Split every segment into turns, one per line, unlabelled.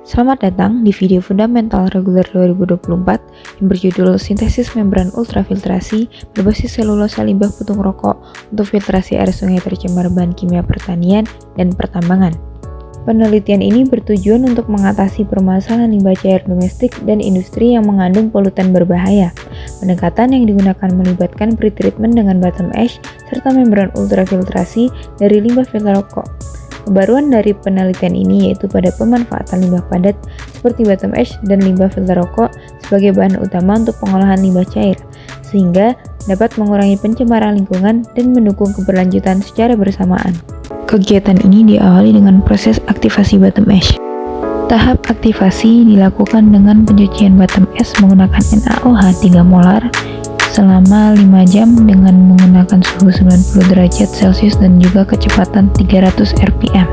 Selamat datang di video fundamental reguler 2024 yang berjudul Sintesis Membran Ultrafiltrasi berbasis selulosa limbah puntung rokok untuk filtrasi air sungai tercemar bahan kimia pertanian dan pertambangan. Penelitian ini bertujuan untuk mengatasi permasalahan limbah cair domestik dan industri yang mengandung polutan berbahaya. Pendekatan yang digunakan melibatkan pretreatment dengan bottom ash serta membran ultrafiltrasi dari limbah filter rokok. Pembaruan dari penelitian ini yaitu pada pemanfaatan limbah padat seperti bottom ash dan limbah filter rokok sebagai bahan utama untuk pengolahan limbah cair, sehingga dapat mengurangi pencemaran lingkungan dan mendukung keberlanjutan secara bersamaan. Kegiatan ini diawali dengan proses aktivasi bottom ash. Tahap aktivasi dilakukan dengan pencucian bottom ash menggunakan NaOH 3 molar selama 5 jam dengan menggunakan suhu 90 derajat Celcius dan juga kecepatan 300 rpm.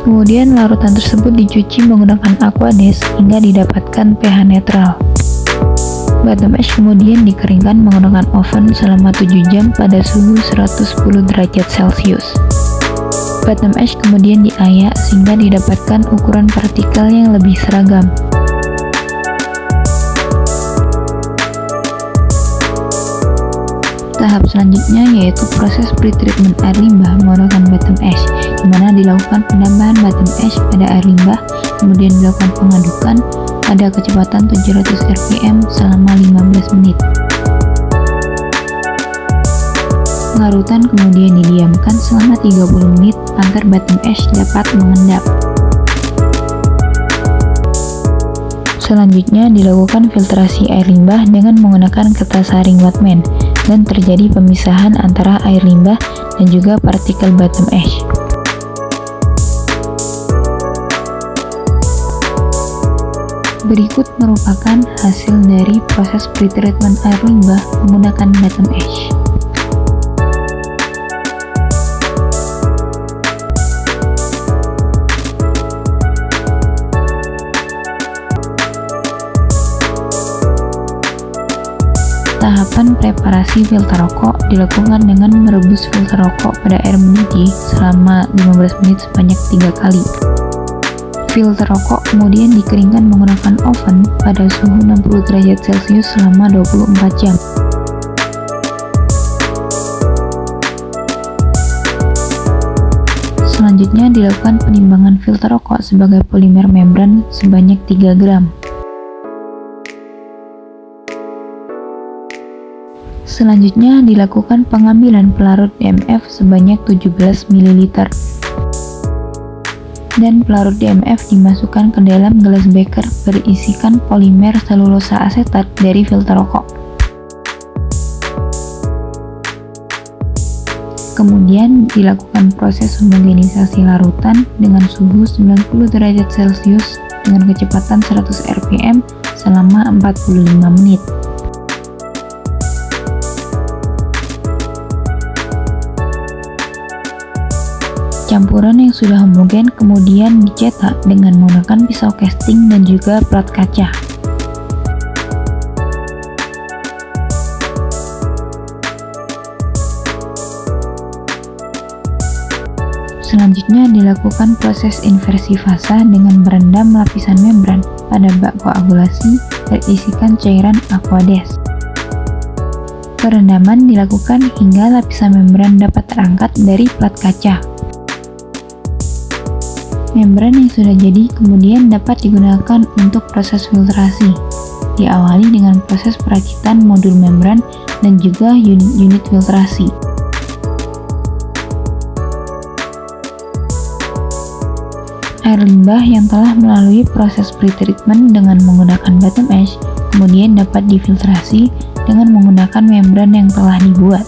Kemudian larutan tersebut dicuci menggunakan Aquades hingga didapatkan pH netral. Bottom ash kemudian dikeringkan menggunakan oven selama 7 jam pada suhu 110 derajat Celcius. Bottom ash kemudian diayak sehingga didapatkan ukuran partikel yang lebih seragam. Tahap selanjutnya yaitu proses pretreatment air limbah menggunakan bottom ash, di mana dilakukan penambahan bottom ash pada air limbah, kemudian dilakukan pengadukan pada kecepatan 700 rpm selama 15 menit. Pengarutan kemudian didiamkan selama 30 menit agar bottom ash dapat mengendap. Selanjutnya dilakukan filtrasi air limbah dengan menggunakan kertas saring Whatman dan terjadi pemisahan antara air limbah dan juga partikel bottom ash. Berikut merupakan hasil dari proses pretreatment air limbah menggunakan bottom ash. Tahapan preparasi filter rokok dilakukan dengan merebus filter rokok pada air mendidih selama 15 menit sebanyak 3 kali. Filter rokok kemudian dikeringkan menggunakan oven pada suhu 60 derajat Celcius selama 24 jam. Selanjutnya dilakukan penimbangan filter rokok sebagai polimer membran sebanyak 3 gram. Selanjutnya dilakukan pengambilan pelarut DMF sebanyak 17 ml. Dan pelarut DMF dimasukkan ke dalam gelas beker berisikan polimer selulosa asetat dari filter rokok. Kemudian dilakukan proses homogenisasi larutan dengan suhu 90 derajat Celcius dengan kecepatan 100 rpm selama 45 menit. Campuran yang sudah homogen kemudian dicetak dengan menggunakan pisau casting dan juga plat kaca. Selanjutnya dilakukan proses inversi fasa dengan merendam lapisan membran pada bak koagulasi berisikan cairan Aquades. Perendaman dilakukan hingga lapisan membran dapat terangkat dari plat kaca. Membran yang sudah jadi kemudian dapat digunakan untuk proses filtrasi. Diawali dengan proses perakitan modul membran dan juga unit filtrasi. Air limbah yang telah melalui proses pretreatment dengan menggunakan bottom ash kemudian dapat difiltrasi dengan menggunakan membran yang telah dibuat.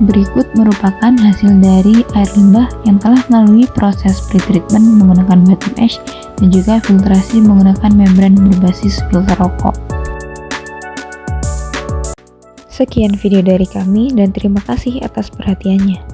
Berikut merupakan hasil dari air limbah yang telah melalui proses pretreatment menggunakan bottom ash dan juga filtrasi menggunakan membran berbasis filter rokok. Sekian video dari kami dan terima kasih atas perhatiannya.